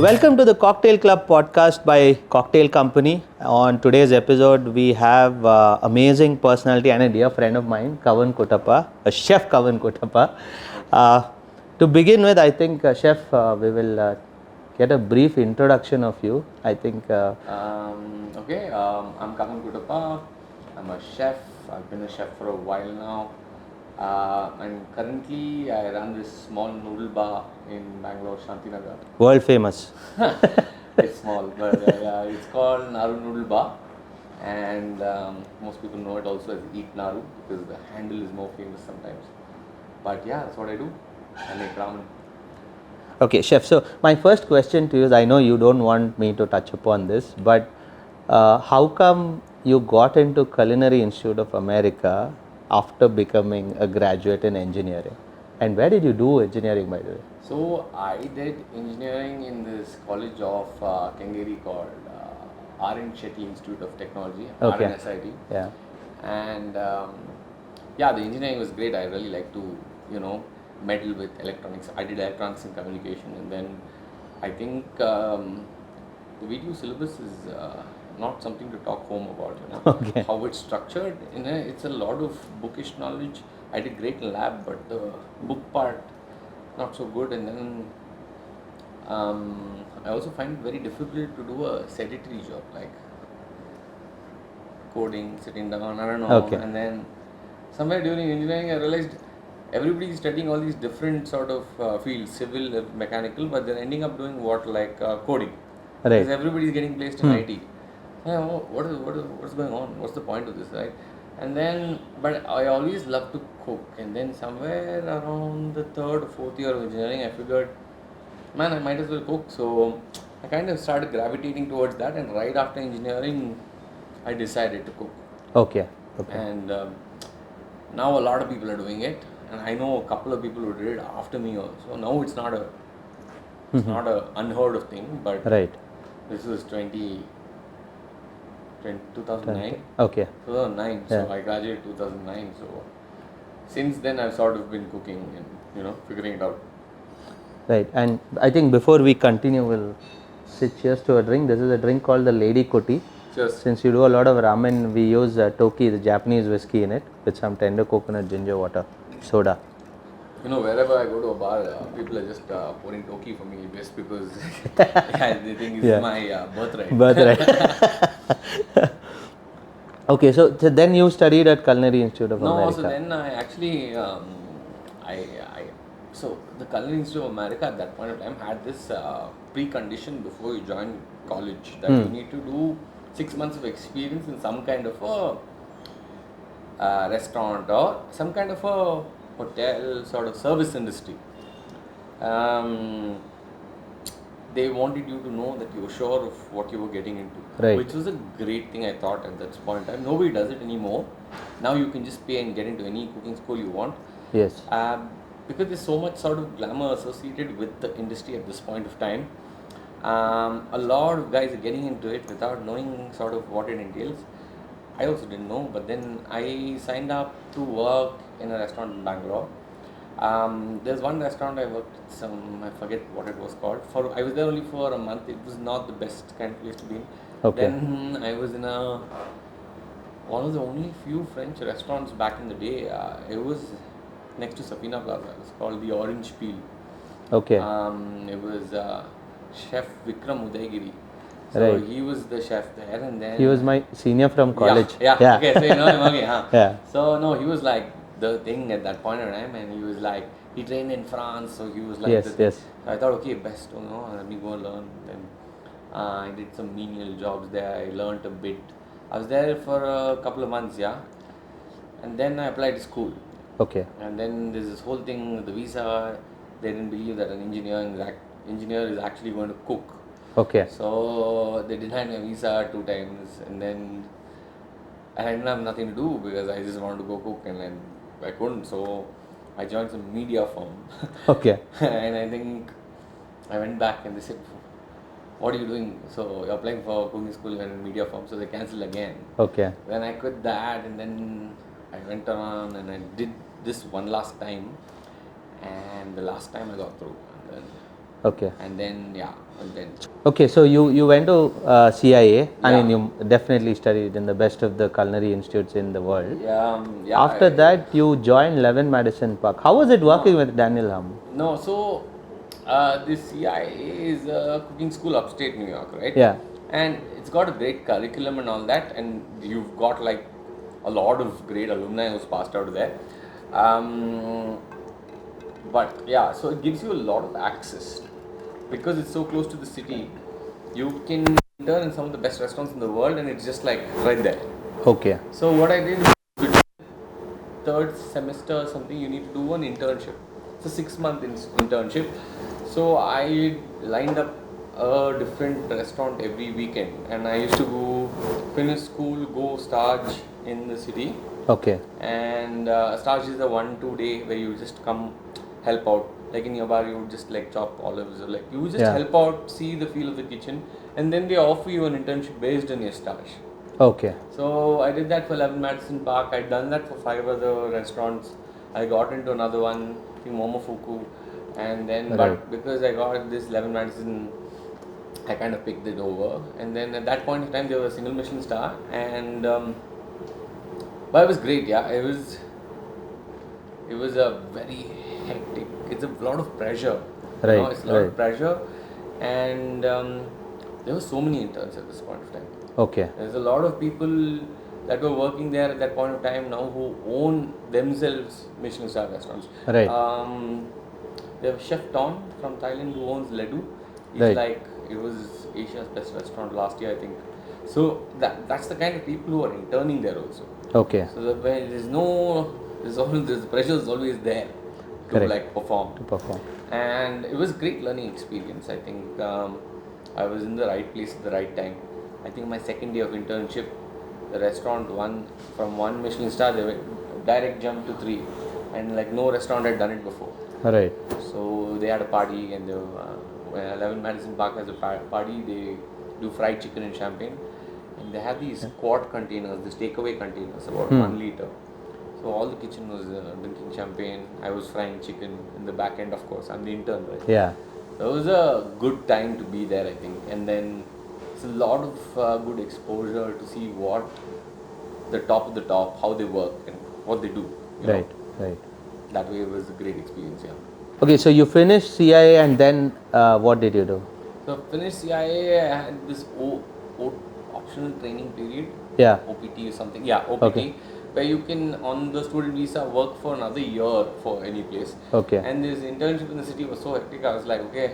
Welcome to the Cocktail Klub podcast by Cocktail Kompany. On today's episode, we have amazing personality and a dear friend of mine, Kavan Kuttappa, Chef Kavan Kuttappa. To begin with, I think, Chef, we will get a brief introduction of you. I think. I'm Kavan Kuttappa. I'm a chef. I've been a chef for a while now. And currently, I run this small noodle bar in Bangalore, Shantinagar. World famous. It's small, but it's called Naru Noodle Bar. And most people know it also as Eat Naru because the handle is more famous sometimes. But yeah, that's what I do. I make ramen. Okay, Chef. So my first question to you is, I know you don't want me to touch upon this, but how come you got into Culinary Institute of America after becoming a graduate in engineering? And where did you do engineering, by the way? So I did engineering in this college of Kengeri called R.N. Shetty Institute of Technology, Okay. RNSIT. Yeah. And the engineering was great. I really like to, meddle with electronics. I did electronics and communication, and then I think the video syllabus is not something to talk home about. Okay. How it's structured. It's a lot of bookish knowledge. I did great in lab, but the book part not so good. And then I also find it very difficult to do a sedentary job like coding, sitting down. I don't know. Okay. And then somewhere during engineering, I realized everybody is studying all these different sort of fields, civil, mechanical, but they're ending up doing what, like coding. Right. Because everybody is getting placed in IT. What's going on? What's the point of this, right? And then, but I always loved to cook. And then somewhere around the third or fourth year of engineering, I figured, man, I might as well cook. So I kind of started gravitating towards that. And right after engineering, I decided to cook. Okay. Okay. And now a lot of people are doing it. And I know a couple of people who did it after me also. Now it's not a unheard of thing, but Right. this was 2009. Okay. 2009. Yeah. So I graduated 2009. So since then I've sort of been cooking and figuring it out. Right. And I think before we continue, we'll say cheers to a drink. This is a drink called the Lady Kuti. Cheers. Since you do a lot of ramen, we use Toki, the Japanese whiskey, in it with some tender coconut ginger water, soda. Wherever I go to a bar, people are just pouring Toki for me just because they think it's my birthright. Okay, so then you studied at Culinary Institute of America. No, so then I actually, so the Culinary Institute of America at that point of time had this precondition before you join college that you need to do 6 months of experience in some kind of a restaurant or some kind of a hotel sort of service industry. They wanted you to know that you were sure of what you were getting into, Right. which was a great thing I thought at that point in time. Nobody does it anymore. Now you can just pay and get into any cooking school you want. Yes. Because there's so much sort of glamour associated with the industry at this point of time. A lot of guys are getting into it without knowing sort of what it entails. I also didn't know, but then I signed up to work in a restaurant in Bangalore. There's one restaurant I worked at, I forget what it was called. I was there only for a month. It was not the best kind of place to be in. Okay. Then I was in one of the only few French restaurants back in the day. It was next to Safina Plaza. It was called the Orange Peel. Okay. It was Chef Vikram Udaygiri. So he was the chef there, and then he was my senior from college. Yeah. Okay, so you know him, okay, huh? Yeah. So no, he was like the thing at that point in time, and he was like, he trained in France, so he was like Yes, yes. So I thought, okay, best, let me go learn. Then I did some menial jobs there. I learned a bit. I was there for a couple of months, and then I applied to school. Okay. And then there's this whole thing with the visa. They didn't believe that an engineer is actually going to cook. Okay. So they denied my visa 2 times, and then I didn't have nothing to do because I just wanted to go cook, and then I couldn't. So I joined some media firm. Okay. And I think I went back and they said, "What are you doing?" So you're applying for cooking school and media firm, so they cancelled again. Okay. Then I quit that, and then I went on and I did this one last time, and the last time I got through, and then Okay. And then Okay, so you went to CIA. I Yeah. mean, you definitely studied in the best of the culinary institutes in the world. yeah. After that, you joined Levin Madison Park. How was it working with Daniel Hum? No, so this CIA is a cooking school upstate New York, right? Yeah. And it's got a great curriculum and all that, and you've got like a lot of great alumni who's passed out of there. But yeah, so it gives you a lot of access because it's so close to the city. You can intern in some of the best restaurants in the world, and it's just like right there. Okay. So what I did, third semester or something, you need to do an internship. It's a 6-month internship. So I lined up a different restaurant every weekend, and I used to go finish school, go stage in the city. Okay. And stage is a 1-2 day where you just come help out. Like in your bar, you would just like chop olives, or like you would just help out, see the feel of the kitchen, and then they offer you an internship based on your stage. Okay. So I did that for 11 Madison Park. I'd done that for 5 other restaurants. I got into another one, I think Momofuku, and then but because I got this 11 Madison, I kind of picked it over. And then at that point in time, there was a single Michelin star, and but it was great. Yeah, it was a very hectic. It's a lot of pressure. Right. You know, it's a lot of pressure, and there were so many interns at this point of time. Okay. There's a lot of people that were working there at that point of time now who own themselves Michelin star restaurants. Right. They have Chef Ton from Thailand who owns Ledu. He's like, it was Asia's best restaurant last year, I think. So that's the kind of people who are interning there also. Okay. So the pressure is always there to like perform. And it was a great learning experience. I think I was in the right place at the right time. I think my second day of internship, the restaurant from one Michelin star, they went direct jump to 3, and like no restaurant had done it before. Right. So they had a party, and 11 Madison Park has a party. They do fried chicken and champagne, and they have these quart containers, these takeaway containers, about 1 liter. So all the kitchen was drinking champagne. I was frying chicken in the back end, of course. I'm the intern, right? Yeah. So it was a good time to be there, I think. And then it's a lot of good exposure to see what the top of the top, how they work and what they do. Right. That way it was a great experience, yeah. Okay, so you finished CIA and then what did you do? So finished CIA, I had this optional training period. Yeah. OPT or something. Yeah, OPT. Okay. Where you can, on the student visa, work for another year for any place. Okay. And this internship in the city was so hectic, I was like, okay,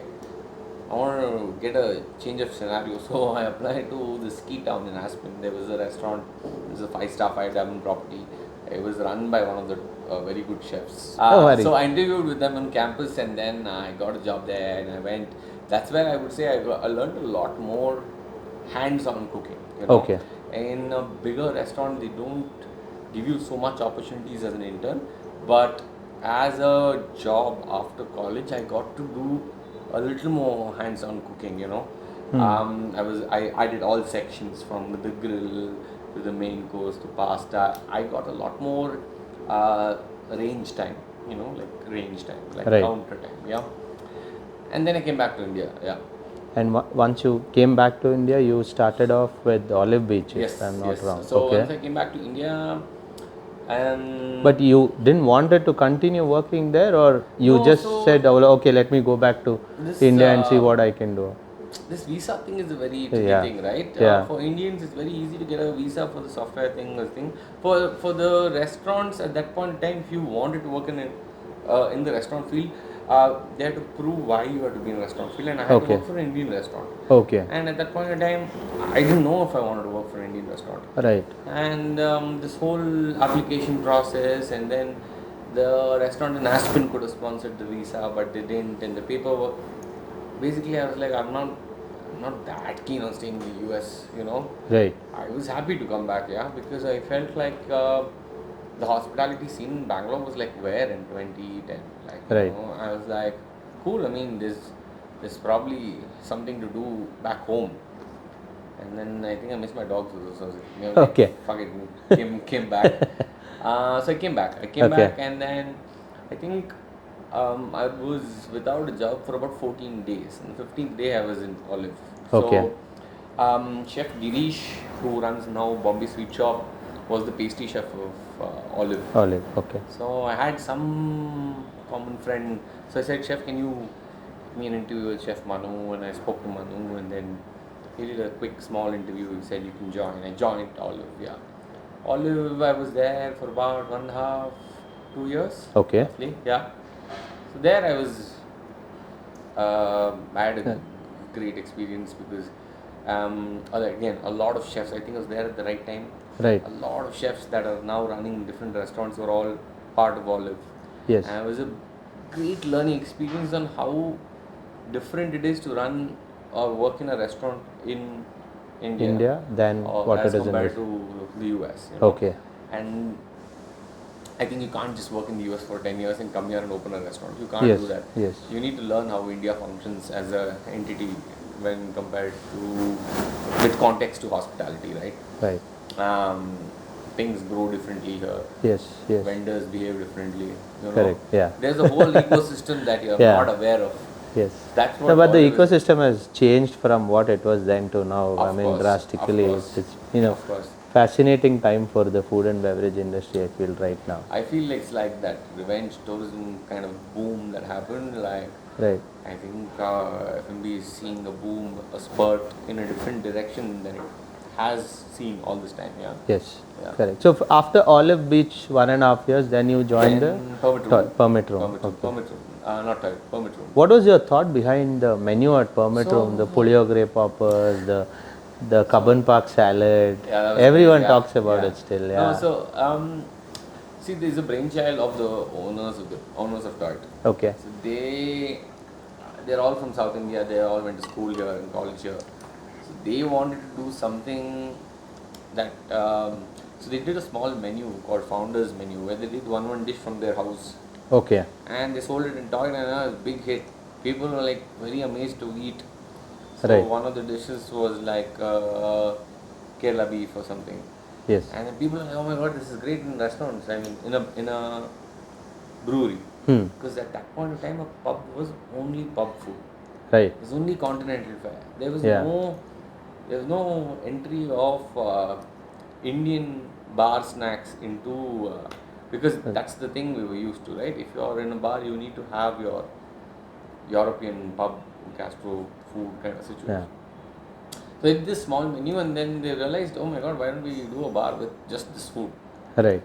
I want to get a change of scenario. So I applied to the ski town in Aspen. There was a restaurant, it was a 5-star 5-diamond property. It was run by one of the very good chefs. So I interviewed with them on campus, and then I got a job there, and I went. That's where I would say I learned a lot more hands-on cooking. Okay. In a bigger restaurant, they don't give you so much opportunities as an intern, but as a job after college, I got to do a little more hands-on cooking. I did all sections from the grill to the main course to pasta. I got a lot more range time, counter time, yeah. And then I came back to India, yeah. And once you came back to India, you started off with Olive Beach, if I'm not wrong. So once I came back to India, but you didn't wanted to continue working there, or you said, oh, okay, let me go back to India and see what I can do? This visa thing is a very tricky thing, right? For Indians, it's very easy to get a visa for the software thing. For the restaurants at that point in time, if you wanted to work in the restaurant field, they had to prove why you had to be in a restaurant field, and I had to work for an Indian restaurant. Okay. And at that point in time, I didn't know if I wanted to work for an Indian restaurant. Right. And this whole application process, and then the restaurant in Aspen could have sponsored the visa, but they didn't, and the paperwork. Basically, I was like, I'm not that keen on staying in the US, Right. I was happy to come back, because I felt like the hospitality scene in Bangalore was like where in 2010. Right. I was like, cool, I mean, there's probably something to do back home. And then I think I missed my dogs also, so I was like, okay. Fuck it, came back. So I came back. And then I think I was without a job for about 14 days. And the 15th day I was in Olive. Okay. So, Chef Girish, who runs now Bombay Sweet Shop, was the pastry chef of Olive. Olive. Okay. So I had some common friend. So I said, Chef, can you give me an interview with Chef Manu? And I spoke to Manu, and then he did a quick small interview. He said, you can join. I joined Olive, yeah. Olive, I was there for about 1.5, 2 years. Okay. Roughly, yeah. So there I had a great experience because again, a lot of chefs, I think I was there at the right time. Right. A lot of chefs that are now running different restaurants were all part of Olive. Yes. And it was a great learning experience on how different it is to run or work in a restaurant in India, than what as it is in compared this. to the US. Okay. And I think you can't just work in the US for 10 years and come here and open a restaurant. You can't Yes. do that. Yes. You need to learn how India functions as an entity when compared to with context to hospitality, right? Right. Things grow differently here. Yes. Yes. Vendors behave differently. Correct. Yeah. There's a whole ecosystem that you're Yeah. not aware of. Yes. That's what. No, but the Olive is. ecosystem has changed from what it was then to now. Of course, drastically. of course. It's Of course. fascinating time for the food and beverage industry. I feel right now. I feel it's like that revenge tourism kind of boom that happened. Like Right. I think F&B is seeing a boom, a spurt in a different direction than it has seen all this time. Yeah. Yes. Yeah. Correct. So after Olive Beach 1.5 years, then you joined Then permit the room. permit room. Permit room. Okay. Permit room. Not toilet. Permit room. What was your thought behind the menu at permit So- room? The puliogre poppers, the Kavan Park salad. Yeah, that was Everyone great, yeah. talks about Yeah. it still. Yeah. No, so see, there's a brainchild of the owners of Toit. Okay. So they're all from South India. They all went to school here and college here. So they wanted to do something that so they did a small menu called Founders Menu where they did one dish from their house Okay. and they sold it in Toit, and it was a big hit. People were like very amazed to eat. So Right. one of the dishes was like Kerala beef or something. Yes. And then people are like, oh my god, this is great in restaurants. I mean, in a brewery. Hmm. Because at that point in time, a pub was only pub food. Right. It was only continental fare. There was Yeah. no entry of Indian bar snacks into because that's the thing we were used to, right? If you're in a bar, you need to have your European pub gastro food kind of situation. Yeah. So they did this small menu, and then they realized, oh my god, why don't we do a bar with just this food? Right.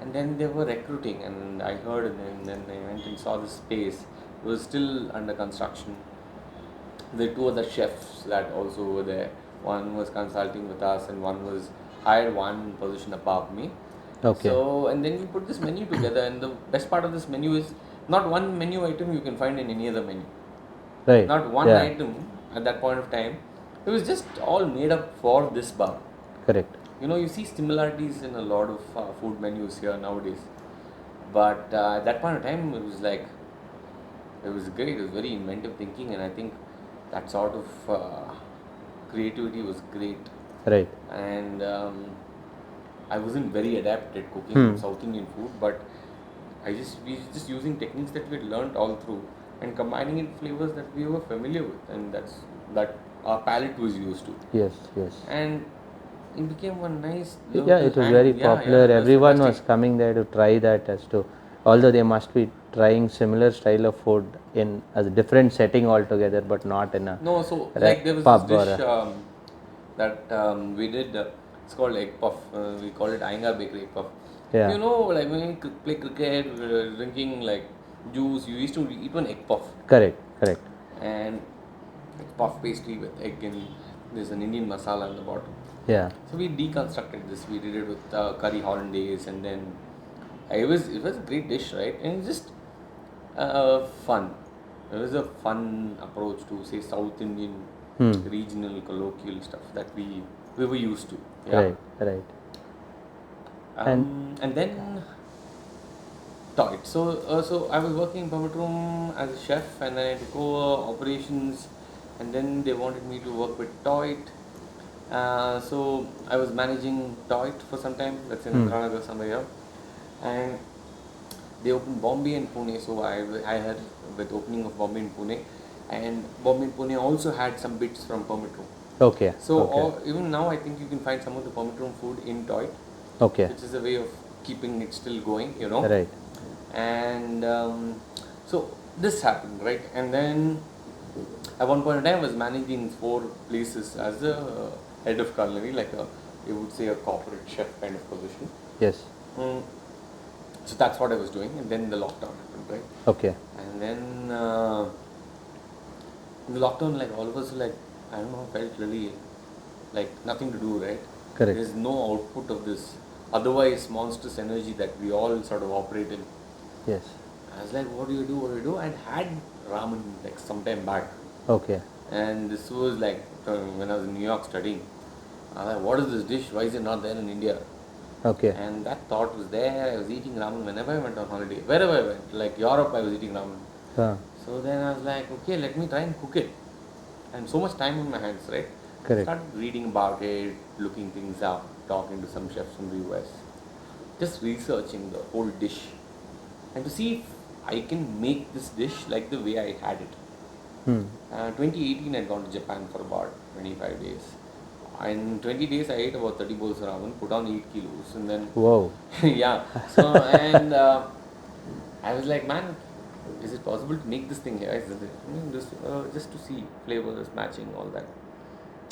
And then they were recruiting, and I heard, and then I went and saw the space. It was still under construction. The two other chefs that also were there. One was consulting with us, and one was hired one position above me. Okay. So, and then we put this menu together, and the best part of this menu is not one menu item you can find in any other menu. Right. Not one Yeah. item at that point of time. It was just all made up for this bar. Correct. You see similarities in a lot of food menus here nowadays. But at that point of time, it was like, it was great. It was very inventive thinking, and I think that sort of creativity was great. Right. And I wasn't very adept at cooking South Indian food, but we were just using techniques that we had learned all through and combining it with flavors that we were familiar with, and that our palate was used to. Yes. Yes. And it became one nice. Yeah, it was very popular. it was Everyone was fantastic. coming there to try that although they must be trying similar style of food in a different setting altogether, but not in a No, so Right, like there was pub this or dish that we did. It's called egg puff. We call it Iyengar bakery egg puff. Yeah. Like when you play cricket, drinking like juice, you used to eat one egg puff, correct. and it's puff pastry with egg, and there's an Indian masala on the bottom. Yeah. So we deconstructed this. We did it with curry hollandaise, and then it was a great dish, right? And it's just fun. It was a fun approach to say South Indian regional colloquial stuff that we were used to. Yeah. Right. And then Toit. So I was working in Permit Room as a chef, and then I took over operations, and then they wanted me to work with Toit. So I was managing Toit for some time. That's in Internanagar somewhere here. And they opened Bombay and Pune. So I heard with opening of Bombay and Pune, and Bombay and Pune also had some bits from permit room. Okay. So Okay. even now, I think you can find some of the permit room food in Toy, Okay. which is a way of keeping it still going, you know. Right. And so this happened, right? And then at one point in time, I was managing 4 places as a head of culinary, like you would say a corporate chef kind of position. Yes. Mm. So that's what I was doing, and then the lockdown happened, right? Okay. And then in the lockdown, like all of us, like I don't know, felt really like nothing to do, right? Correct. There's no output of this otherwise monstrous energy that we all sort of operate in. Yes. I was like, what do you do? What do you do? I'd had ramen like some time back, Okay. and this was like when I was in New York studying. I was like, what is this dish? Why is it not there in India? Okay. And that thought was there. I was eating ramen whenever I went on holiday. Wherever I went, like Europe, I was eating ramen. So then I was like, okay, let me try and cook it. And so much time on my hands, right? Correct. Started reading about it, looking things up, talking to some chefs from the US, just researching the whole dish, and to see if I can make this dish like the way I had it. 2018, I'd gone to Japan for about 25 days. In 20 days, I ate about 30 bowls of ramen, put on 8 kilos, and then Whoa. yeah. So and I was like, man, is it possible to make this thing here? I said, just to see flavors matching all that.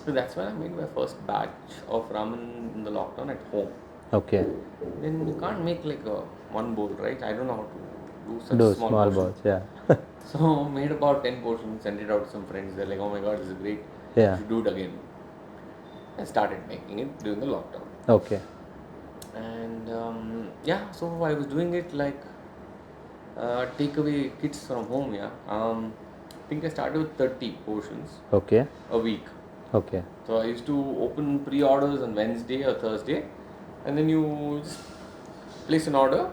So that's when I made my first batch of ramen in the lockdown at home. Okay. Then you can't make like a one bowl, right? I don't know how to do such Do small small portions. balls. Yeah. So made about 10 portions, sent it out to some friends. They're like, oh my god, this is great. Yeah. You should do it again. I started making it during the lockdown. Okay. And yeah, so I was doing it like takeaway kits from home. Yeah. I think I started with 30 portions Okay. a week. Okay. So I used to open pre-orders on Wednesday or Thursday, and then you just place an order.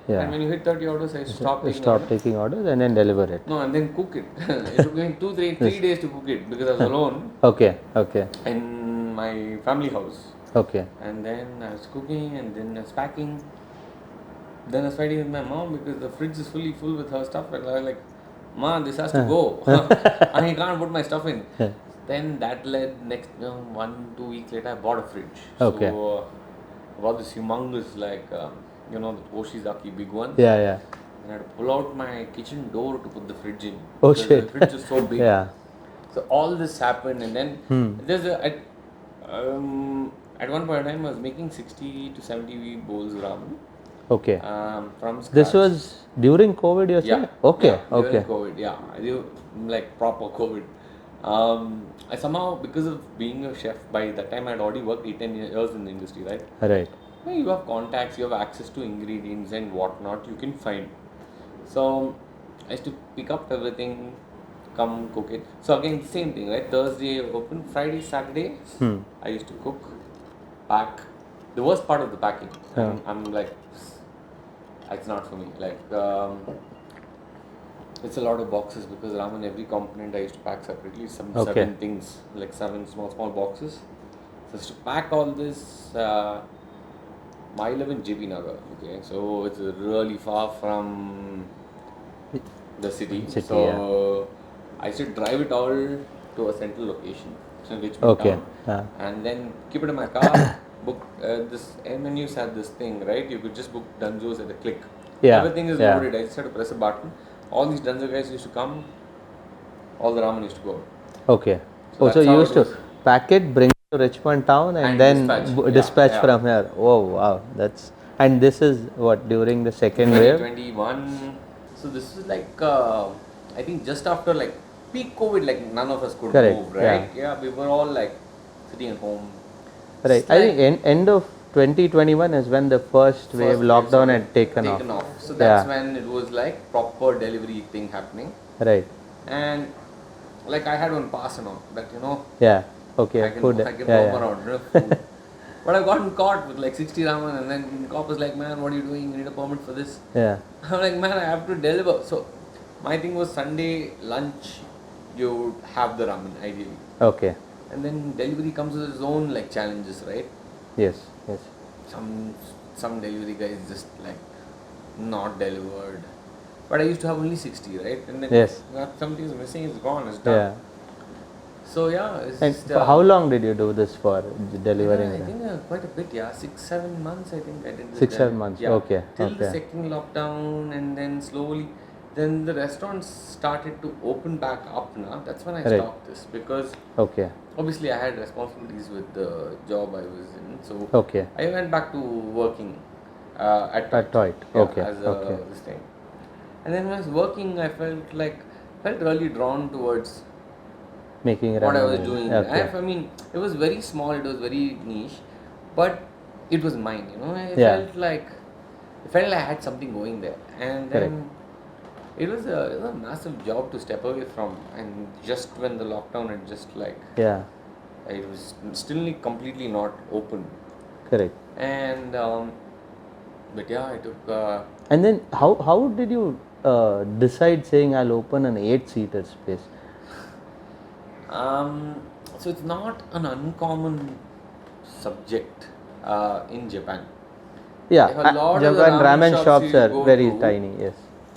Yeah. And when you hit 30 orders, I used to stop taking Stop orders. taking orders and then deliver it. No, and then cook it. It took me 3 days to cook it because I was alone Okay. Okay. in my family house. Okay. And then I was cooking, and then I was packing. Then I was fighting with my mom because the fridge is fully full with her stuff. And I was like, Ma, this has to go. I can't put my stuff in. Then that led next 1-2 weeks later, I bought a fridge. Okay. So I bought this humongous, like, the Oshizaki big one. Yeah. Yeah. And I had to pull out my kitchen door to put the fridge in. Oh, because shit. The fridge is so big. Yeah. So all this happened, and then there's at one point in time, I was making 60 to 70 bowls of ramen. Okay. From scratch. This was during COVID, you're saying? Okay. Yeah, during Okay. COVID, yeah. I do like proper COVID. I somehow, because of being a chef, by that time I had already worked 10 years in the industry, right? Right. You have contacts, you have access to ingredients and whatnot you can find. So I used to pick up everything, come cook it. So again, same thing, right? Thursday open, Friday, Saturday, I used to cook, pack. The worst part of the packing, I'm like, it's not for me. Like, it's a lot of boxes because ramen, every component I used to pack separately. 7 things, like 7 small boxes. So to pack all this, I live in JP Nagar. Okay, so it's really far from the city. So I used to drive it all to a central location, so Richmond town, and then keep it in my car. Book this. MNUs had this thing, right? You could just book Dunzos at a click. Yeah. Everything is loaded. I just had to press a button. All these Dunzo guys used to come. All the ramen used to go. Okay. So you used to pack it, bring it to Richmond town, and then dispatch from here. Oh wow, and this is what during the second wave. 2021. So this is like I think just after like peak COVID, like none of us could move, right? Yeah, we were all like sitting at home. Right. I think end of 2021 is when the first wave lockdown had taken off. So that's when it was like proper delivery thing happening. Right. And like I had one pass and all that, Yeah. Okay. I can roam around. Food. But I've gotten caught with like 60 ramen, and then cop was like, man, what are you doing? You need a permit for this. Yeah. I'm like, man, I have to deliver. So my thing was Sunday lunch, you have the ramen ideally. Okay. And then delivery comes with its own like challenges, right? Yes. Yes. Some delivery guys just like not delivered. But I used to have only 60, right? And then Yes. something is missing, it's gone, it's done. Yeah. So yeah, it's And just. for how long did you do this for, delivering I that? think quite a bit, yeah. 6-7 months, I think I did this. 6-7 there. months, Yeah. okay, Till the okay. second lockdown, and then slowly, then the restaurants started to open back up now. That's when I Right. stopped this, because Okay, obviously I had responsibilities with the job I was in. So okay. I went back to working at At Toit, yeah, okay, as okay. this thing. And then when I was working, I felt really drawn towards Making what I was ramen. doing. Okay. I mean, it was very small, it was very niche, but it was mine. Yeah. I felt like I had something going there, and Correct. then it was a massive job to step away from. And just when the lockdown had just Yeah, it was still completely not open, correct. and but yeah, I took. And then how did you decide saying I'll open an 8-seater space? So it's not an uncommon subject in Japan. Yeah, If a lot of the Japan ramen ramen shops shops you are go very to tiny, yes.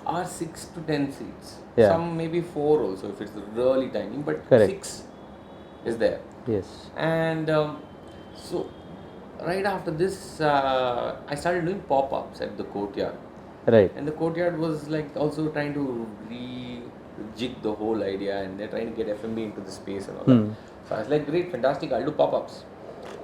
are 6 to 10 seats. Yeah. Some maybe 4 also if it's really tiny, but Correct. 6 is there. Yes. And so right after this, I started doing pop-ups at the courtyard. Right. And the courtyard was also trying to rejig the whole idea, and they're trying to get F&B into the space and all that. So I was like, great, fantastic, I'll do pop-ups.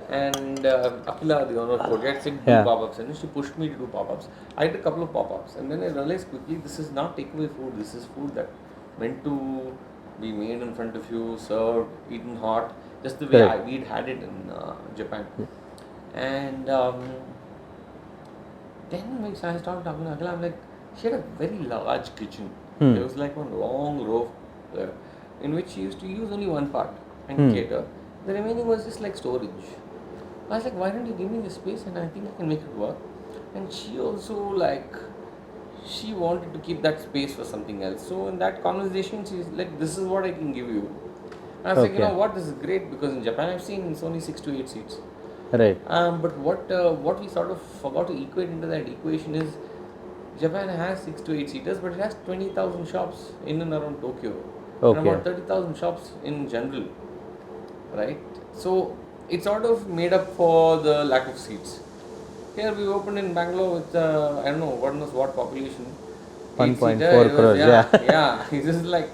And Akila, the owner of courtyard, said do Yeah. pop-ups, and she pushed me to do pop-ups. I did a couple of pop-ups, and then I realized quickly this is not takeaway food. This is food that meant to be made in front of you, served, eaten hot, just the way Correct. we'd had it in Japan. And then when I started talking to Akila, I'm like, she had a very large kitchen. There was like one long row there, in which she used to use only one part and cater. The remaining was just like storage. I was like, why don't you give me the space, and I think I can make it work. And she also she wanted to keep that space for something else. So in that conversation, she's like, this is what I can give you. And I was like, you Okay. know what, this is great, because in Japan I've seen it's only 6 to 8 seats. Right. But what we sort of forgot to equate into that equation is Japan has 6 to 8 seaters, but it has 20,000 shops in and around Tokyo, and Okay. about 30,000 shops in general, right? So it's sort of made up for the lack of seats. Here we opened in Bangalore with I don't know what knows what population. 1.4 8-seater, it was- crores, yeah. yeah. It's just like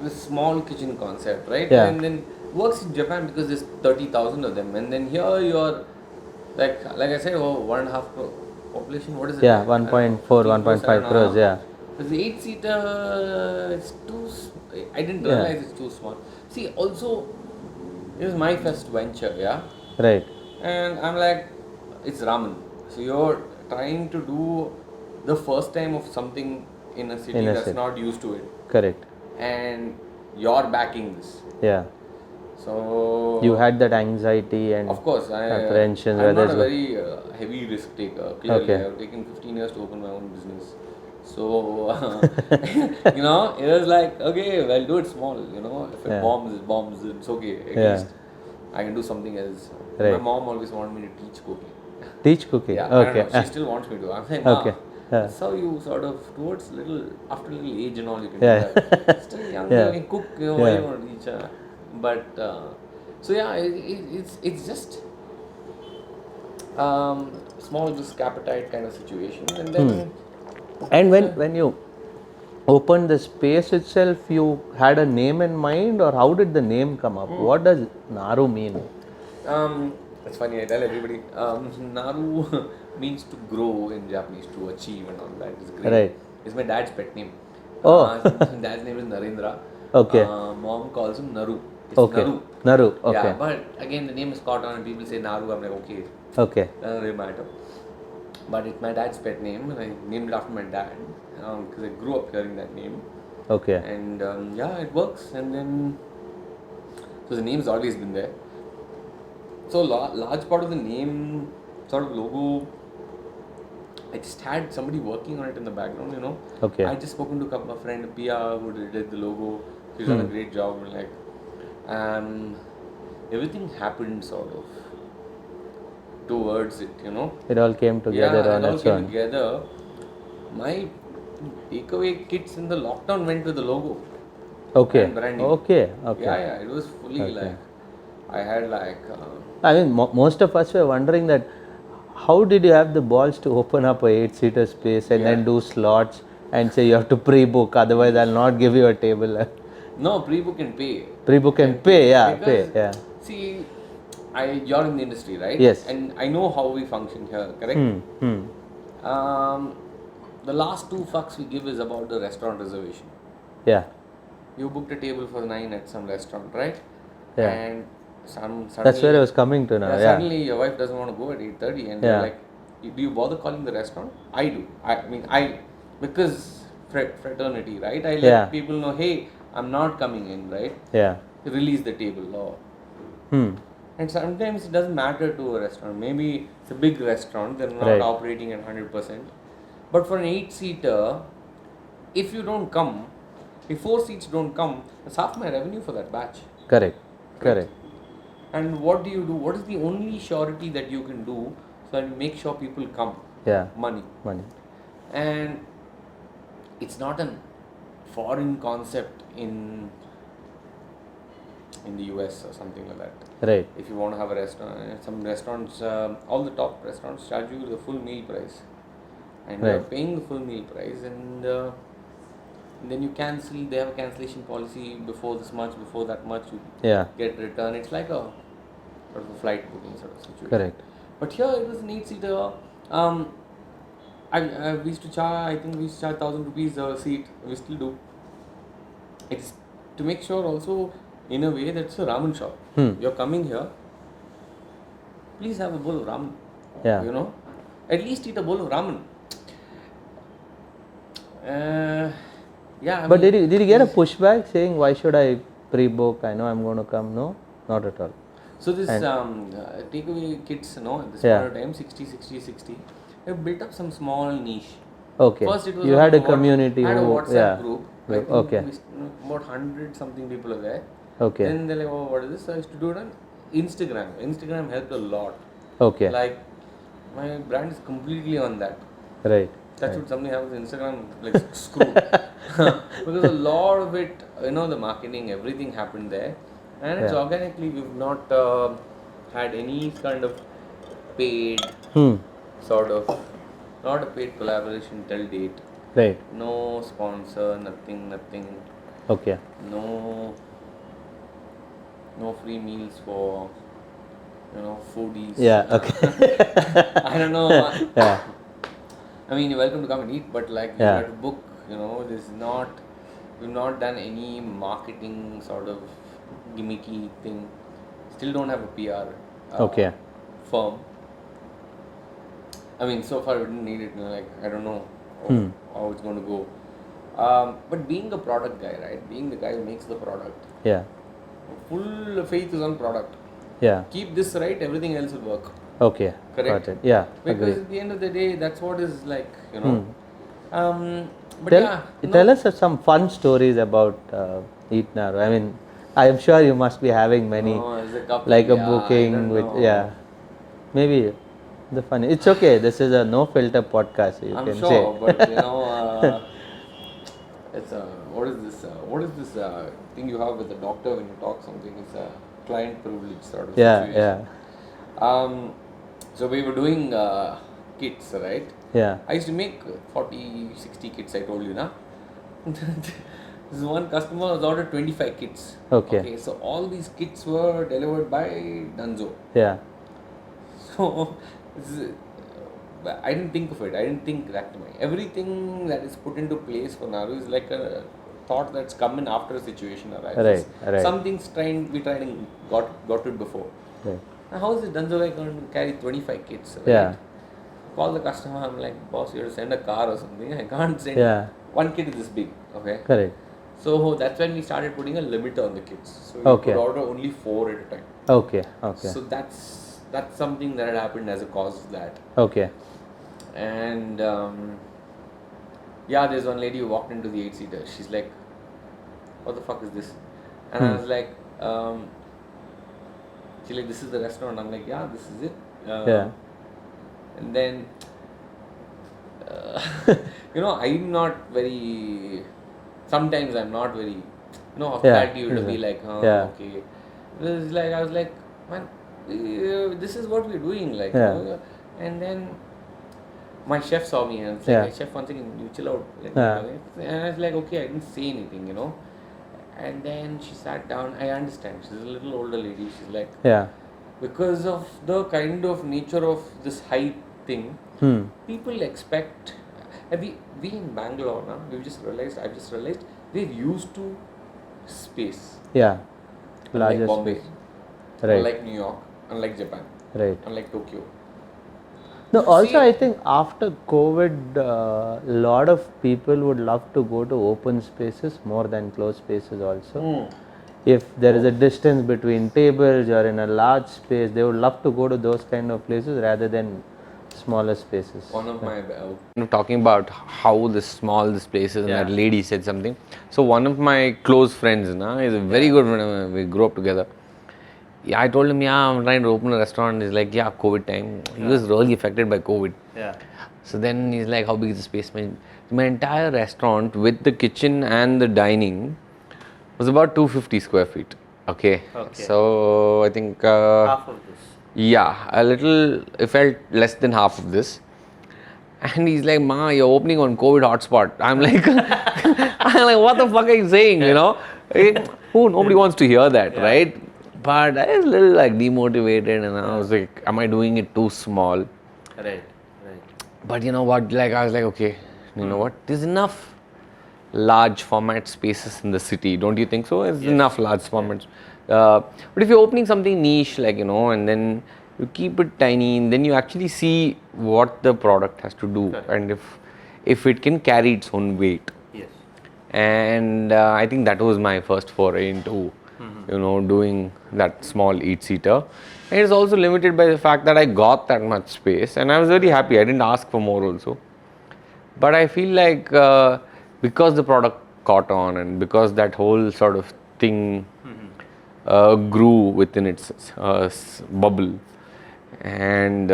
this small kitchen concept, right? Yeah. And then works in Japan because there's 30,000 of them, and then here you're like I said, 1.5 crore population. What is it? Yeah, like? I don't know, 1.4, 3 crores, 1.5 I don't crores, know. yeah. But the 8-seater, it's too. I didn't Yeah. realize it's too small. See, also, it was my first venture, yeah. Right. And I'm like, it's ramen. So you're trying to do the first time of something in a city In a that's city. not used to it, Correct. and you're backing this. Yeah. So You had that anxiety and of course, apprehension I'm whether not it's a go- very heavy risk taker. Clearly, Okay. I've taken 15 years to open my own business. So it was like, okay, well, do it small. If it Yeah. bombs, it's okay. At Yeah. least I can do something else. Right. My mom always wanted me to teach cooking. Teach cooking. Yeah, I don't Okay. know. She still wants me to. I'm saying, Ma, Okay. Yeah. that's how you sort of after a little age and all, you can Yeah. do that. Still young, Yeah. you can cook. Why Yeah. you want to teach? But so yeah, it's just small risk appetite kind of situation, and then And when you opened the space itself, you had a name in mind, or how did the name come up? What does Naru mean? it's funny. I tell everybody, Naru means to grow in Japanese, to achieve and all that. It's great. Right. It's my dad's pet name. Oh. Dad's name is Narendra. Okay. Mom calls him Naru. It's Okay. Naru. Naru. Okay. Yeah, but again, the name is caught on, and people say Naru. I'm like, okay, Okay. doesn't really matter. But it's my dad's pet name, and I named it after my dad because I grew up hearing that name. Okay. And yeah, it works. And then, so the name's always been there. So large part of the name, sort of logo, I just had somebody working on it in the background. Okay. I just spoken to a friend, Pia, who did the logo. She's done a great job. And everything happened sort of towards it. It all came together Yeah, on it all its came own. together. My takeaway kits in the lockdown went with the logo. Okay. And branding. Okay. Okay. Yeah, it was fully like, I had like, I mean, most of us were wondering that how did you have the balls to open up a 8-seater space and then do slots and say you have to pre-book, otherwise I'll not give you a table. no, pre-book and pay. Pre-book and pay, yeah, Because, pay, yeah. see, you're in the industry, right? Yes. And I know how we function here, correct? The last 2 fucks we give is about the restaurant reservation. Yeah. You booked a table for 9 at some restaurant, right? Yeah. And suddenly, That's where I was coming to now. Yeah. Suddenly your wife doesn't want to go at 8:30 and you're like, do you bother calling the restaurant? I do. Because fraternity, right? I let people know, hey, I'm not coming in, right? Yeah. Release the table or. And sometimes it doesn't matter to a restaurant. Maybe it's a big restaurant, they're not operating at 100%. But for an 8-seater, if you don't come, if 4 seats don't come, that's half my revenue for that batch. Correct. Correct. And what do you do? What is the only surety that you can do so that you make sure people come? Yeah. Money. And it's not a foreign concept in the US or something like that. Right. If you want to have a restaurant, some restaurants, all the top restaurants charge you the full meal price. And you're paying the full meal price, and then you cancel. They have a cancellation policy before this much, before that much, you get return. It's like a sort of a flight booking sort of situation. Correct. But here it was an 8-seater. We used to charge, I think we used to charge 1,000 rupees a seat. We still do. It's to make sure also, in a way, that's a ramen shop. You're coming here, please have a bowl of ramen. Yeah. You know, at least eat a bowl of ramen. But did you get a pushback saying why should I pre-book? I know I'm going to come. No, not at all. So this takeaway kits, at this point of time, 60, have built up some small niche. Okay. First it was you had a community. I had a WhatsApp group. I think okay. About 100 something people are there. Okay. Then they're like, oh, what is this? So I used to do it on Instagram. Instagram helped a lot. Okay. Like, my brand is completely on that. Right. That's what something happens on Instagram, like screw. Because a lot of it, the marketing, everything happened there. And it's organically, we've not had any kind of paid sort of, not a paid collaboration till date. Right. No sponsor, nothing. Okay. No free meals for, foodies. Yeah, okay. I don't know. Yeah. I mean, you're welcome to come and eat, but like you have to book, we've not done any marketing sort of gimmicky thing. Still don't have a PR firm. I mean, so far we didn't need it. I don't know how it's going to go. But being a product guy, right? Being the guy who makes the product. Yeah. Full faith is on product. Yeah. Keep this right, everything else will work. Okay. Correct. Got it. Yeah. Because agree. at the end of the day, that's what is like, But tell us some fun stories about Eat Naru. I mean, I am sure you must be having many, like a booking with maybe the funny. It's okay. This is a no filter podcast. You I'm can sure, say. but it's what is this thing you have with the doctor when you talk something? It's a client privilege sort of situation. Yeah. So we were doing kits, right? Yeah. I used to make 40, 60 kits, I told you, na? This one customer was ordered 25 kits. Okay. So all these kits were delivered by Dunzo. Yeah. So I didn't think of it. I didn't think that way. Everything that is put into place for Naru is like a thought that's come in after a situation arises. Right. Some things we tried and got it before. Right. Now, how is it Dunzo going to carry 25 kits? Right? Yeah. Call the customer. I'm like, boss, you have to send a car or something. I can't send one kit is this big. Okay. Correct. So that's when we started putting a limit on the kits. So you could order only 4 at a time. Okay. So that's something that had happened as a cause of that. Okay. And there's one lady who walked into the 8-seater. She's like, what the fuck is this? And I was like, she's like, this is the restaurant. I'm like, yeah, this is it. And then I'm not very. Sometimes I'm not very. Hospitality would be like, okay. It was like I was like, man, this is what we're doing, like, and then my chef saw me and was like, hey, chef, one second, you chill out. And I was like, okay, I didn't say anything. And then she sat down. I understand. She's a little older lady. She's like, because of the kind of nature of this hype thing, people expect. And we in Bangalore now, I've just realized, we're used to space. Yeah. Unlike Larger Bombay, space. Right. unlike New York, unlike Japan, Right. unlike Tokyo. No, You also see- I think after COVID, a lot of people would love to go to open spaces more than closed spaces also. If there is a distance between tables or in a large space, they would love to go to those kind of places rather than smaller spaces. One of my talking about how this place is, and that lady said something. So one of my close friends, is a very good friend of mine. We grew up together. Yeah, I told him, I'm trying to open a restaurant. He's like, COVID time. He was really affected by COVID. Yeah. So then he's like, how big is the space? My entire restaurant with the kitchen and the dining was about 250 square feet. Okay. So I think Half of this. yeah, a little. It felt less than half of this. And he's like, Ma, you're opening on COVID hotspot. I'm like, what the fuck are you saying? Nobody wants to hear that, right? But I was a little like demotivated, and I was like, am I doing it too small? Right. But you know what? Like, I was like, okay, you know what? There's enough large format spaces in the city, don't you think so? There's enough large formats. But if you're opening something niche, like, and then you keep it tiny, and then you actually see what the product has to do, and if it can carry its own weight. Yes. And I think that was my first foray into, doing that small eat-seater. And it's also limited by the fact that I got that much space, and I was very happy. I didn't ask for more also. But I feel like because the product caught on, and because that whole sort of thing grew within its bubble, and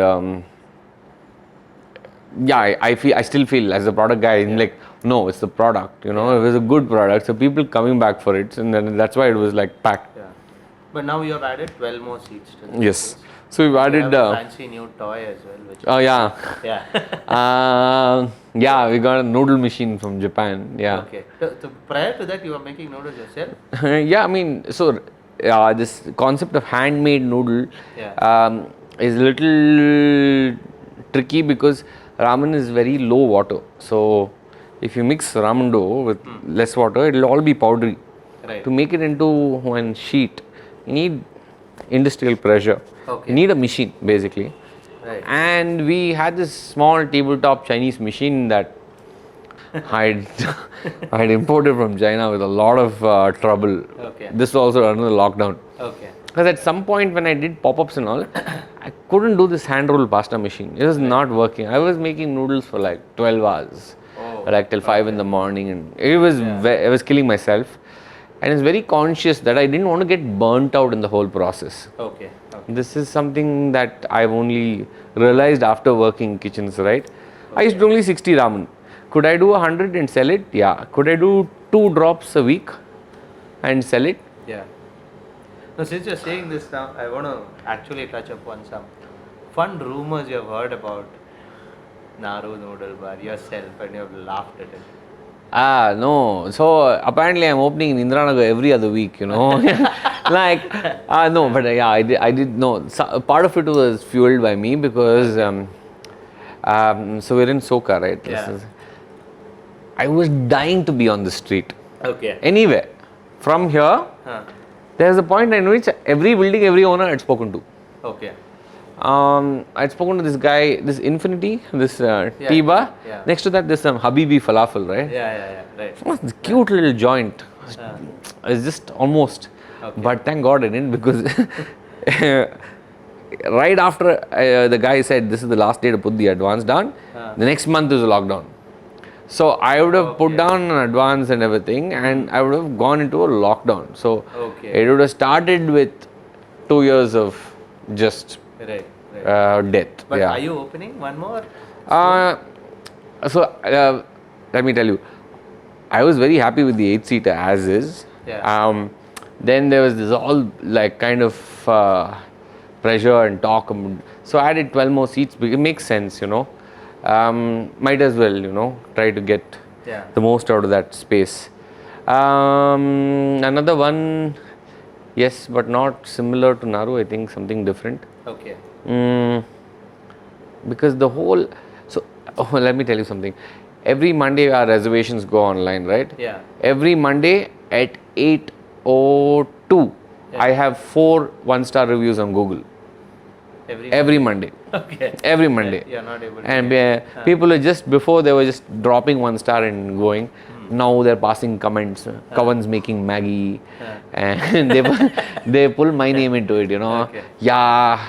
I still feel as a product guy, like, no, it's the product. It was a good product, so people coming back for it, and then that's why it was like packed. Yeah. But now you have added 12 more seats to this. Yes. So we've added. You have a fancy new toy as well. Which Oh yeah. Yeah. We got a noodle machine from Japan. Yeah. Okay. So prior to that, you were making noodles yourself? Yeah, I mean, so this concept of handmade noodle is a little tricky because ramen is very low water. So if you mix ramen dough with less water, it'll all be powdery. Right. To make it into one sheet, you need industrial pressure. Okay. You need a machine, basically. Right. And we had this small tabletop Chinese machine that I'd imported from China with a lot of trouble. Okay. This was also under the lockdown. Okay. Because at some point when I did pop-ups and all, I couldn't do this hand roll pasta machine. It was not working. I was making noodles for like 12 hours, like till 5 in the morning, and it was I was killing myself. And it's very conscious that I didn't want to get burnt out in the whole process. Okay. This is something that I've only realized after working in kitchens, right? I used to do only 60 ramen. Could I do 100 and sell it? Yeah. Could I do 2 drops a week and sell it? Yeah. Now, since you're saying this now, I want to actually touch upon some fun rumors you have heard about Naru Noodle Bar yourself, and you have laughed at it. No. So apparently I'm opening in Indiranagar every other week, like, no, but I did no. So, part of it was fueled by me because, so we're in Soka, right? Yeah. I was dying to be on the street. Okay. Anyway, from here, there's a point in which every building, every owner I'd spoken to. Okay. I'd spoken to this guy, this Infinity, this tea bar. Yeah. Next to that, there's some Habibi falafel, right? Yeah. Right. This cute little joint. It's just almost. Okay. But thank God I didn't, because right after the guy said this is the last day to put the advance down, the next month is a lockdown. So I would have put down an advance and everything, and I would have gone into a lockdown. So it would have started with 2 years of just Right. death. But yeah. are you opening one more? So let me tell you, I was very happy with the 8-seater as is. Yeah. Then there was this all like kind of pressure and talk. So I added 12 more seats. It makes sense, might as well, try to get the most out of that space. Another one, yes, but not similar to Naru. I think something different. Okay. Because the whole, let me tell you something. Every Monday our reservations go online, right? Yeah. Every Monday at 8:02, I have 4 1-star reviews on Google. Every Monday. Okay. Every Monday. You're not able to. And people are just, before they were just dropping 1-star and going. Now they're passing comments. Kavan's making Maggie. And they pull my name into it, Okay. Yeah.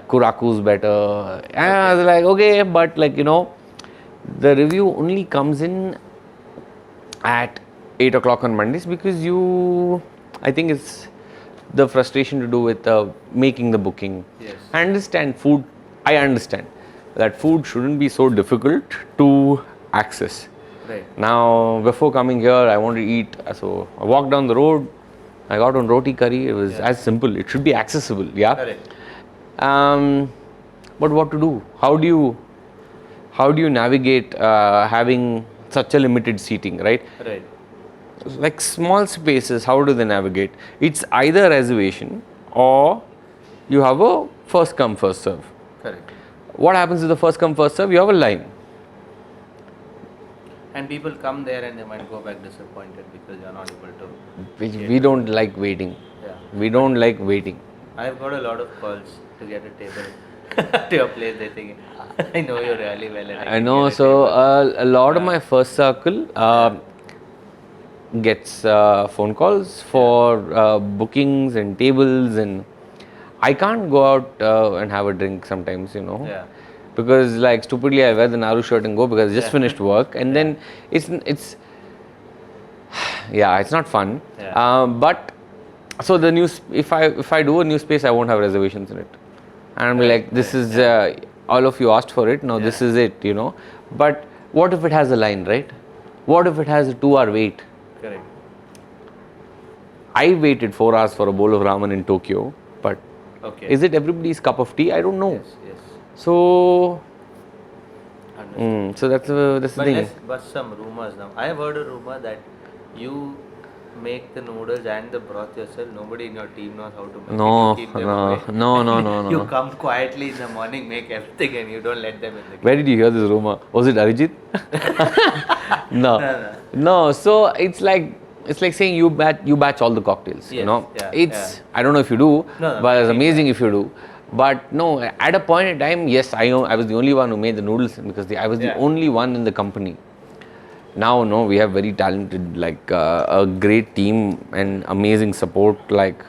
Kuraku's better. And I was like, okay, but like, the review only comes in at 8 o'clock on Mondays because I think it's the frustration to do with making the booking. Yes. I understand that food shouldn't be so difficult to access. Right. Now, before coming here, I wanted to eat, so I walked down the road, I got on roti curry. It was as simple. It should be accessible, yeah. Correct. But what to do? How do you navigate having such a limited seating, right? Right. Like small spaces, how do they navigate? It's either reservation or you have a first come first serve. Correct. What happens with the first come first serve? You have a line. And people come there and they might go back disappointed because you're not able to. We don't like waiting. Yeah. We don't like waiting. I've got a lot of calls to get a table to your place. They think, I know you really well. And I know. So a lot of my first circle gets phone calls for bookings and tables, and I can't go out and have a drink sometimes, Yeah. because like stupidly I wear the Naru shirt and go because I just finished work, and then it's not fun. Yeah. But so the new if I do a new space, I won't have reservations in it, and I'm like, this is all of you asked for it, now this is it, But what if it has a line, right? What if it has a 2-hour wait? Correct. I waited 4 hours for a bowl of ramen in Tokyo, but is it everybody's cup of tea? I don't know. Yes. So, Understood. so that's the But thing. let's bust some rumors now. I have heard a rumor that you make the noodles and the broth yourself. Nobody in your team knows how to make it. You keep them away. No. You come quietly in the morning, make everything, and you don't let them in the kitchen. Where did you hear this rumor? Was it Arijit? No. So it's like saying you batch all the cocktails. Yes, I don't know if you do, No, but it's amazing if you do. But no, at a point in time, yes, I was the only one who made the noodles because I was the only one in the company. Now, no, we have very talented, like a great team and amazing support. Like,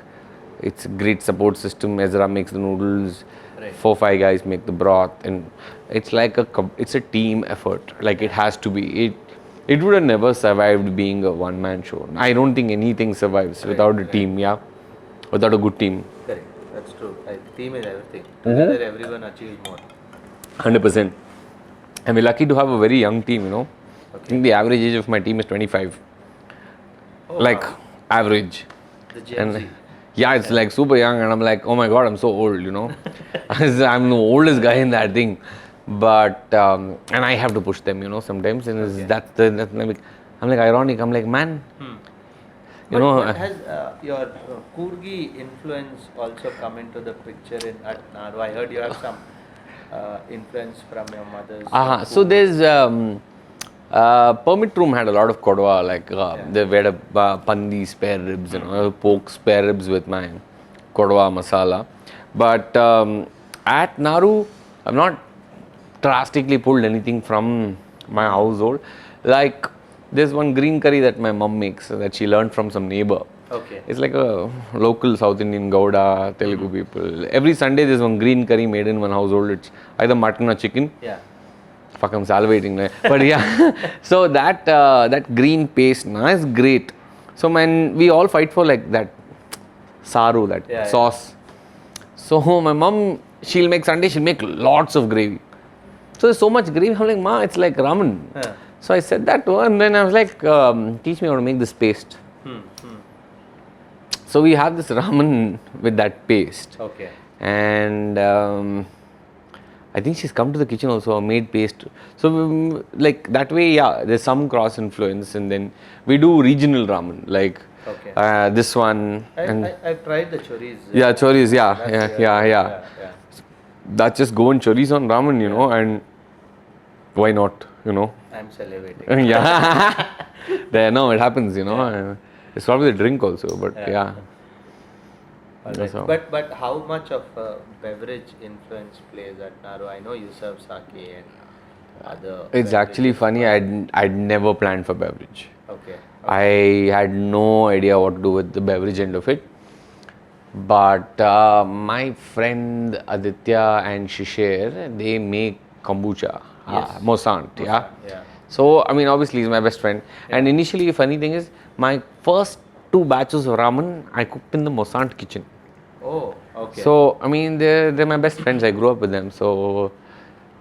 it's a great support system. Ezra makes the noodles, 4-5 guys make the broth, and it's like it's a team effort. Like it has to be. It would have never survived being a one-man show. I don't think anything survives without a team. Without a good team. Correct. That's true. Team is everything. Together, everyone achieves more. 100%. And we're lucky to have a very young team. I think the average age of my team is 25. Average. The Gen Z. Yeah, it's like super young, and I'm like, oh my god, I'm so old, I'm the oldest guy in that thing. But, and I have to push them, sometimes, and that's I'm like ironic, I'm like, man, But has your Kurgi influence also come into the picture at Naru? I heard you have some influence from your mother's. So there's Permit Room had a lot of kodwa, like they had a pandi spare ribs, pork spare ribs with my kodwa masala. But at Naru, I've not drastically pulled anything from my household. Like there's one green curry that my mom makes that she learned from some neighbor. Okay. It's like a local South Indian Gouda, Telugu people. Every Sunday there's one green curry made in one household. It's either mutton or chicken. Yeah. Fuck, I'm salivating. But yeah, so that green paste is great. So man, we all fight for like that saru, that sauce. So my mom, she'll make Sunday, she'll make lots of gravy. So there's so much gravy. I'm like, Ma, it's like ramen. Yeah. So I said that to her, and then I was like, teach me how to make this paste. So we have this ramen with that paste. Okay. And I think she's come to the kitchen also, made paste. So like that way, yeah, there's some cross influence, and then we do regional ramen, like this one. I've tried the choris. Yeah, choris, yeah. That's just go and choris on ramen, you know, and why not, you know? I'm salivating. Yeah. There, no, it happens, you know. It's probably the drink also, but yeah. Alright. So. But how much of beverage influence plays at Naru? I know you serve sake and other. It's actually funny. I'd never planned for beverage. Okay. I had no idea what to do with the beverage end of it. But my friend Aditya and Shishir, they make kombucha, Mosant, yeah. So, I mean, obviously he's my best friend. And initially, funny thing is, my first 2 batches of ramen, I cooked in the Mosant kitchen. Oh, okay. So, I mean, they're my best friends. I grew up with them. So,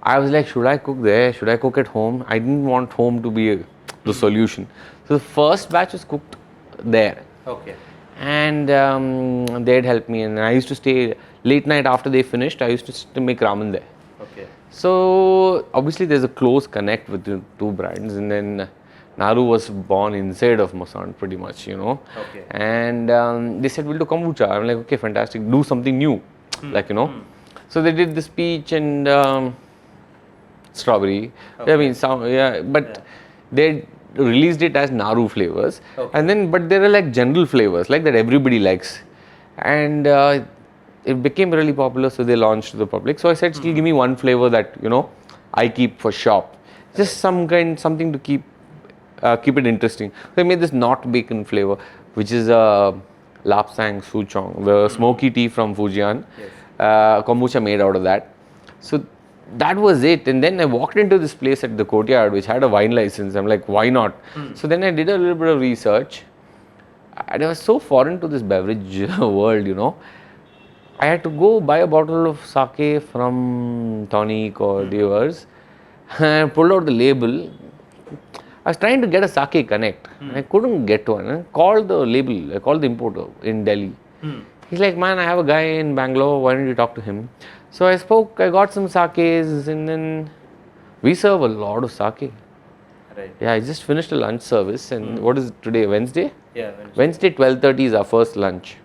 I was like, should I cook there? Should I cook at home? I didn't want home to be the solution. So, the first batch was cooked there. Okay. And they'd help me. And I used to stay late night after they finished. I used to make ramen there. Okay. So, obviously, there's a close connect with the 2 brands. And then Naru was born inside of Mosant pretty much, you know. Okay. And they said, we'll do kombucha. I'm like, okay, fantastic. Do something new. Like, you know. So they did this peach and strawberry. Okay. I mean, but they released it as Naru flavors. Okay. And then, but there are like general flavors, like that everybody likes. And it became really popular, so they launched to the public. So I said, still give me one flavor that, you know, I keep for shop. Just something to keep it interesting. So I made this not bacon flavor, which is Lapsang Souchong, the smoky tea from Fujian. Yes. Kombucha made out of that. So that was it. And then I walked into this place at the courtyard, which had a wine license. I'm like, why not? So then I did a little bit of research. And I was so foreign to this beverage world, you know. I had to go buy a bottle of sake from Tonic or Devers. I pulled out the label. I was trying to get a sake connect. I couldn't get one. I called the label, I called the importer in Delhi. He's like, man, I have a guy in Bangalore, why don't you talk to him? So I spoke, I got some sakes, and then we serve a lot of sake. Right. Yeah, I just finished a lunch service, and what is it today, Wednesday? Yeah, Wednesday 12:30 is our first lunch.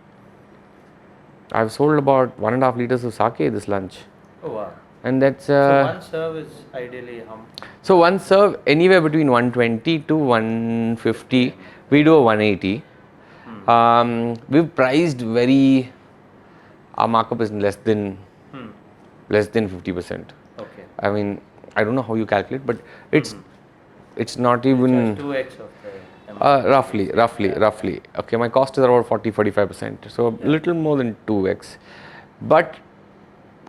I've sold about 1.5 liters of sake this lunch. Oh, wow. And that's So one serve is ideally how much? So one serve anywhere between 120 to 150. We do a 180. We've priced our markup is less than 50%. Okay. I mean, I don't know how you calculate, but it's not even 2x of the roughly. Okay, my cost is about 40-45%. So a little more than 2x. But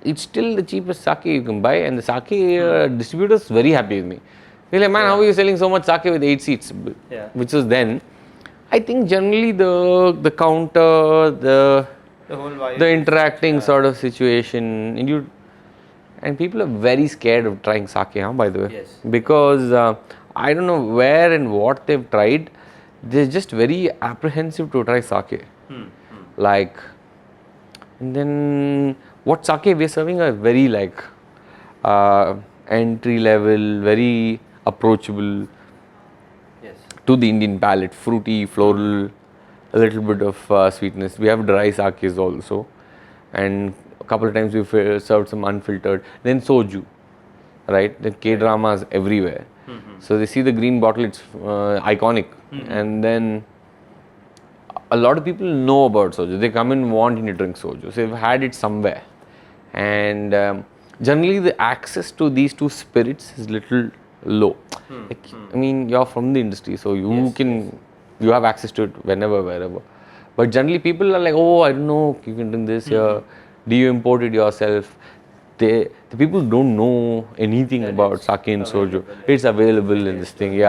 it's still the cheapest sake you can buy, and the sake distributor is very happy with me. He's like, man, how are you selling so much sake with 8 seats? Which was then. I think generally the counter, the whole vibe, the interacting sort of situation, and people are very scared of trying sake, by the way. Yes. Because I don't know where and what they've tried. They're just very apprehensive to try sake. Like, and then what sake we're serving are very like entry level, very approachable to the Indian palate, fruity, floral, a little bit of sweetness. We have dry sakes also, and a couple of times we've served some unfiltered. Then soju, right? The K-dramas everywhere. So they see the green bottle, it's iconic. And then a lot of people know about soju. They come and wanting to drink soju. So they've had it somewhere. And generally the access to these 2 spirits is little low. I mean, you're from the industry, so you you have access to it whenever, wherever. But generally people are like, oh, I don't know, you can drink this here. Do you import it yourself? The people don't know anything about sake and soju. It's available in this thing,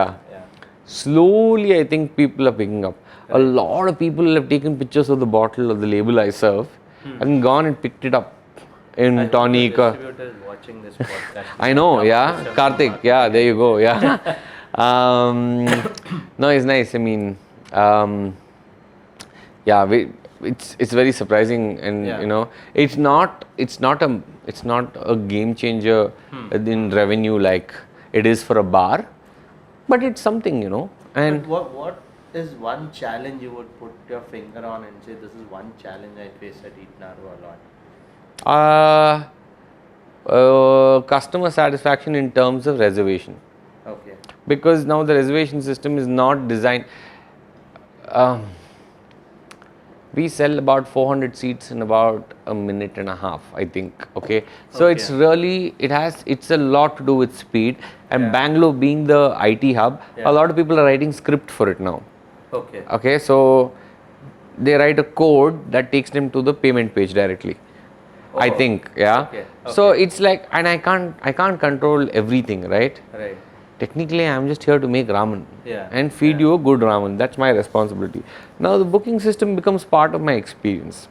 Slowly, I think people are picking up. A lot of people have taken pictures of the bottle or the label I serve and gone and picked it up in tonic. Distributor is watching this podcast. I know, yeah. Karthik, yeah, there you go, yeah. No, it's nice. I mean, yeah, it's very surprising, and Yeah. you know, it's not a game changer in revenue like it is for a bar, but it's something, you know. And But what is one challenge you would put your finger on and say this is one challenge I face at Eat Naru a lot? customer satisfaction in terms of reservation, Okay. because now the reservation system is not designed. We sell about 400 seats in about a minute and a half, I think. Okay, so it's really, it's a lot to do with speed, and Bangalore being the IT hub, a lot of people are writing script for it now. Okay. Okay, so they write a code that takes them to the payment page directly. I think, yeah. Okay. So it's like, and I can't control everything, right? Right. Technically, I'm just here to make ramen and feed Yeah. you a good ramen. That's my responsibility. Now, the booking system becomes part of my experience,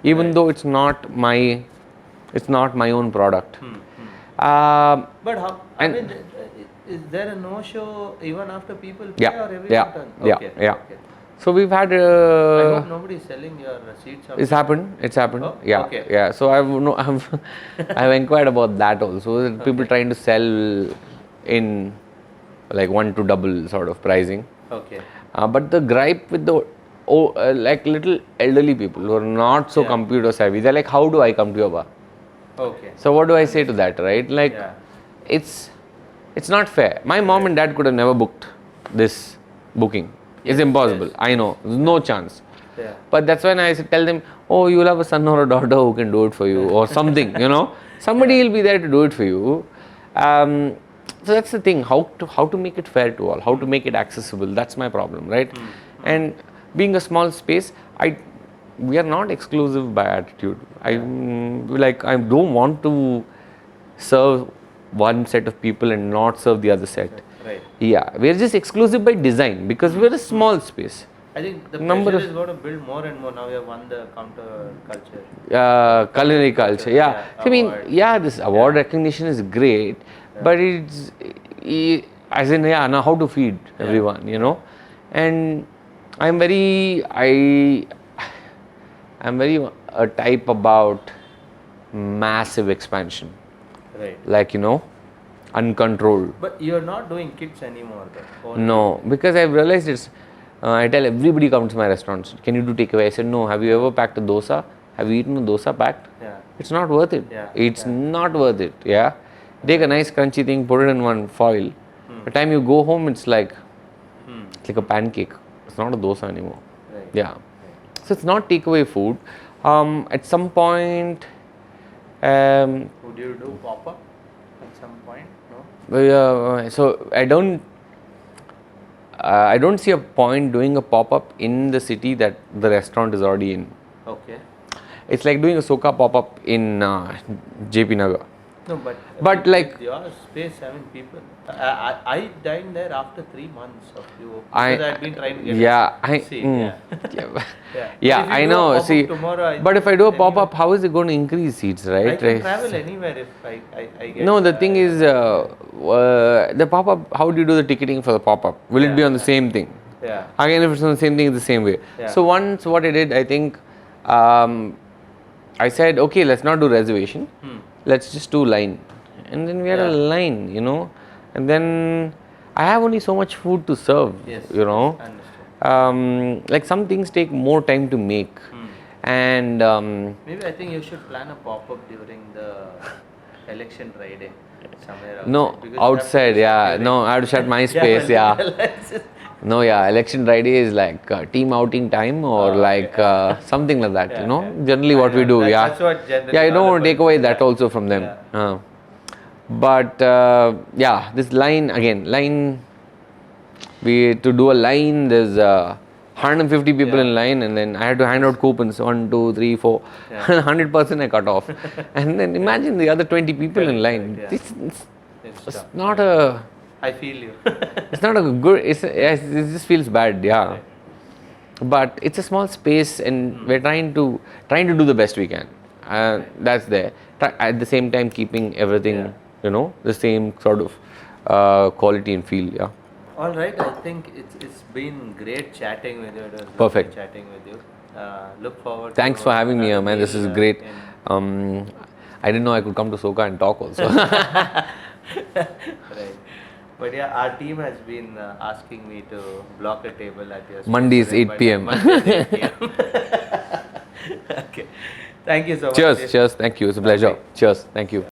even though it's not my own product. But how? I And- mean, is there a no-show even after people pay or everyone yeah, turns? yeah, Okay. yeah. Okay. So we've had. I hope nobody is selling your seats. It's happened. It's happened. Oh, Yeah, okay. yeah. So I've inquired about that also. People trying to sell in like 1 to double sort of pricing. Okay. But the gripe with the like little elderly people who are not so computer savvy, they're like, how do I come to your bar? Okay. So what do I say to that, right? Like, Yeah. it's not fair. My mom and dad could have never booked this booking. It's impossible. I know. There's no chance. Yeah. But that's when I tell them, oh, you'll have a son or a daughter who can do it for you, or something, you know. Somebody will be there to do it for you. So that's the thing, how to make it fair to all, how to make it accessible. That's my problem, right? And being a small space, we are not exclusive by attitude. I don't want to serve one set of people and not serve the other set. Right. Yeah, we are just exclusive by design because we are a small space. I think the Number pressure of- is going to build more and more. Now we have won the counter culture. Culinary culture, yeah. I mean, award. yeah, this award recognition is great, but it's as in, yeah, now how to feed everyone, you know. And I'm very a type about massive expansion, Right. like, you know, uncontrolled. But you're not doing kids anymore, though. No, because I've realized it's. I tell everybody comes to my restaurants, can you do takeaway? I said, no. Have you ever packed a dosa? Have you eaten a dosa packed? Yeah. It's not worth it. Yeah, It's not worth it. Yeah. Take a nice crunchy thing, put it in one foil. By the time you go home, it's like a pancake. It's not a dosa anymore. Right. Yeah. So it's not takeaway food. At some point, Would you do pop-up at some point? No? so I don't see a point doing a pop-up in the city that the restaurant is already in. Okay. It's like doing a Soka pop-up in JP Nagar. No, But like- with your space, I mean, people. I dined there after 3 months of you. I- Because I've been trying to get yeah, a seat. Yeah. Yeah, Yeah. yeah, If you I do a know. pop-up See, tomorrow, but if I do a then pop-up, how is it going to increase seats, I right? can travel anywhere if I get. No, the thing is, the pop-up. How do you do the ticketing for the pop-up? Will it be on the same thing? Yeah. Again, if it's on the same thing, it's the same way. Yeah. So once, what I did, I think, I said, okay, let's not do reservation. Let's just do line. And then we had a line, you know. And then I have only so much food to serve, Yes. you know. Understood. Like some things take more time to make. And Maybe I think you should plan a pop-up during the election Friday somewhere outside. no, because you have outside, to yeah. shut No, I have to shut my your- space, yeah. yeah. No, yeah, election Friday is like team outing time or like something like that, you know. Generally, what we do, yeah. That's what generally. Yeah, I don't all want to take about- away that also from them. But yeah, this line again, to do a line, there's 150 people in line, and then I had to hand out coupons 1, 2, 3, 4. 100% I cut off. And then imagine the other 20 people in line. correct, yeah. It's not a. I feel you. It's not a good. It just feels bad, yeah. But it's a small space, and we're trying to do the best we can. That's there. at the same time keeping everything, the same sort of quality and feel. Yeah. All right, I think it's been great chatting with you. It was lovely Perfect. chatting with you. Look forward. Thanks to for having me here, another man. This is meal, great. in- I didn't know I could come to Soka and talk also. Right. But yeah, our team has been asking me to block a table at your space Mondays, today, 8 but PM. Mondays, 8 PM. Okay. Thank you so much. Cheers. Thank you. It's a pleasure. Cheers. Thank you.